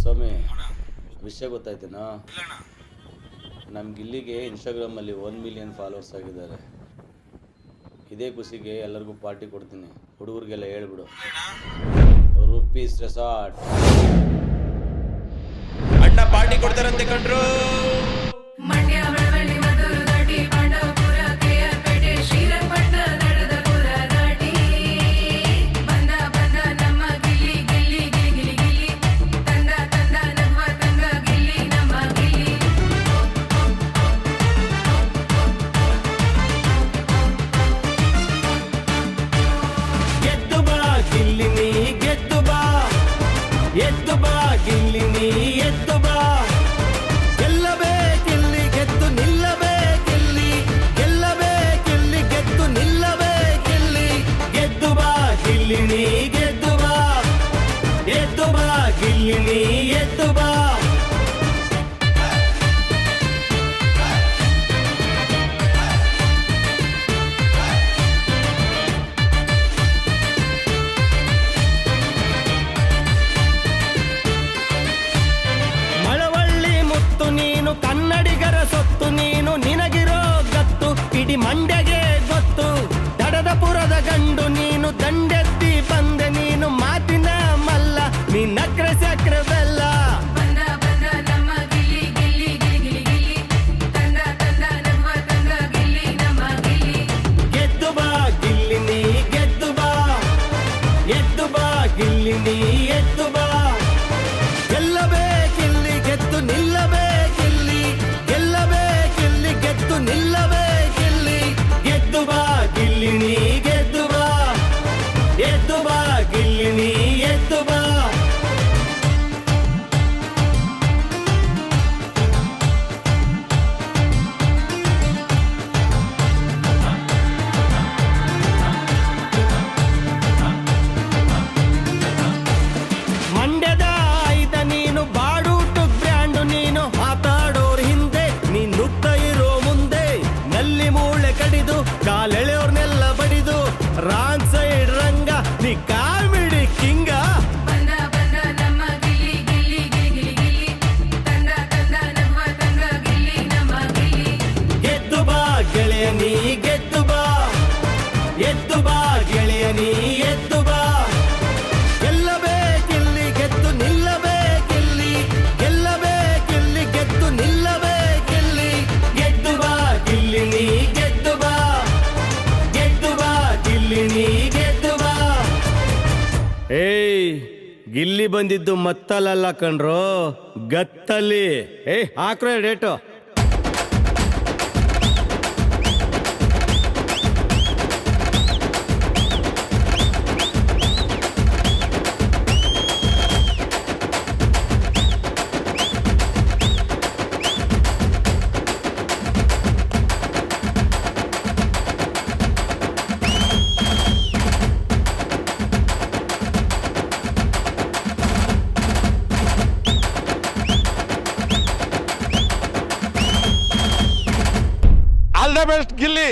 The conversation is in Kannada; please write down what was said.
ಸ್ವಾಮಿ, ವಿಷಯ ಗೊತ್ತಾಯ್ತೇನೋ? ನಮ್ಗೆ ಇಲ್ಲಿಗೆ ಇನ್ಸ್ಟಾಗ್ರಾಮಲ್ಲಿ 1 ಮಿಲಿಯನ್ ಫಾಲೋವರ್ಸ್ ಆಗಿದ್ದಾರೆ. ಇದೇ ಖುಷಿಗೆ ಎಲ್ಲರಿಗೂ ಪಾರ್ಟಿ ಕೊಡ್ತೀನಿ. ಹುಡುಗರಿಗೆಲ್ಲ ಹೇಳ್ಬಿಡು. ರುಪೀಸ್ ರೆಸಾರ್ಟ್ ಅಣ್ಣ ಪಾರ್ಟಿ ಕೊಡ್ತಾರಂತೆ ಕಂಡ್ರು. ಎದ್ದು ಬಾ ಗಿಲ್ಲಿ ನೀ ಎದ್ದು ಬಾ, ಗೆಲ್ಲಬೇಕಿಲ್ಲಿ ಗೆದ್ದು ನಿಲ್ಲಬೇಕಿಲ್ಲಿ, ಗೆಲ್ಲಬೇಕಿಲ್ಲಿ ಗೆದ್ದು ನಿಲ್ಲಬೇಕಿಲ್ಲಿ. ಗೆದ್ದು ಬಾ ಗಿಲ್ಲಿ ನೀ ಗೆದ್ದು ಬಾ, ಎದ್ದು ಬಾ ಗಿಲ್ಲಿ ನೀ ಎದ್ದು ಬಾ. ಕನ್ನಡಿಗರ ಸೊತ್ತು ನೀನು, ನಿನಗಿರೋ ಗತ್ತು ಇಡೀ ಮಂಡ್ಯಗೆ ಗೊತ್ತು. ದಡದಪುರದ ಗಂಡು ನೀನು, ದಂಡೆತ್ತಿ ಬಂದೆ ನೀನು, ಮಾತಿನ ಮಲ್ಲ ನೀ ನಕ್ರೆ ಸಕ್ರೆ ಬೆಲ್ಲ. ಗೆದ್ದು ಬಾ ಗಿಲ್ಲಿ ನೀ ಗೆದ್ದು ಬಾ, ಎದ್ದು ಬಾ ಗಿಲ್ಲಿ ನೀ ಎದ್ದು ಬಾ. ಗೆಲ್ಲಬೇಕಿಲ್ಲಿ ಗೆದ್ದು ನಿಲ್ಲಬೇಕಿಲ್ಲಿ, ಗೆಲ್ಲಬೇಕಿಲ್ಲಿ ಗೆದ್ದು ನಿಲ್ಲಬೇಕಿಲ್ಲಿ. ಗೆದ್ದು ಬಾ ಗಿಲ್ಲಿ ನೀ ಗೆದ್ದು ಬಾ, ಎದ್ದು ಬಾ ಗಿಲ್ಲಿ ನೀ ಎದ್ದು ಬಾ. ಮಂಡ್ಯದ ಆಯ್ದ ನೀನು, ಬಾಡೂಟು ಬ್ರ್ಯಾಂಡು ನೀನು, ಮಾತಾಡೋರ್ ಹಿಂದೆ ನೀ ನುಗ್ತ ಇರೋ ಮುಂದೆ. ನಲ್ಲಿ ಮೂಳೆ ಕಡಿದು ಕಾಲೆಳೆಯೋರ್ನೆಲ್ಲ ಬಡಿದು, ರಾಂಗ್ ಸೈಡ್ ರಂಗ ನೀ ಕಾಮಿಡಿ ಕಿಂಗ. ಗೆದ್ದು ಬಾ ಗೆಳೆಯ ನೀ ಗೆದ್ದು ಬಾ, ಎದ್ದು ಬಾ ಗೆಳೆಯ ನೀ ಎದ್ದು ಬಾ. ಗೆಲ್ಲಬೇಕಿಲ್ಲಿ ಗೆದ್ದು ನಿಲ್ಲಬೇಕಿಲ್ಲಿ, ಗೆಲ್ಲಬೇಕಿಲ್ಲಿ ಗೆದ್ದು ನಿಲ್ಲಬೇಕಿಲ್ಲಿ. ಗೆದ್ದು ಬಾ ಗಿಲ್ಲಿ ನೀ ಗೆದ್ದು ಬಾ, ಗೆದ್ದು ಬಾ ಗಿಲ್ಲಿ ನೀ ಗೆದ್ದು ಬಾ. ಏಯ್ ಗಿಲ್ಲಿ ಬಂದಿದ್ದು ಮತ್ತಲ್ಲ ಕಣ್ರೋ, ಗತ್ತಲ್ಲಿ. ಹಾಕ್ರೋ date. All the best Gilli.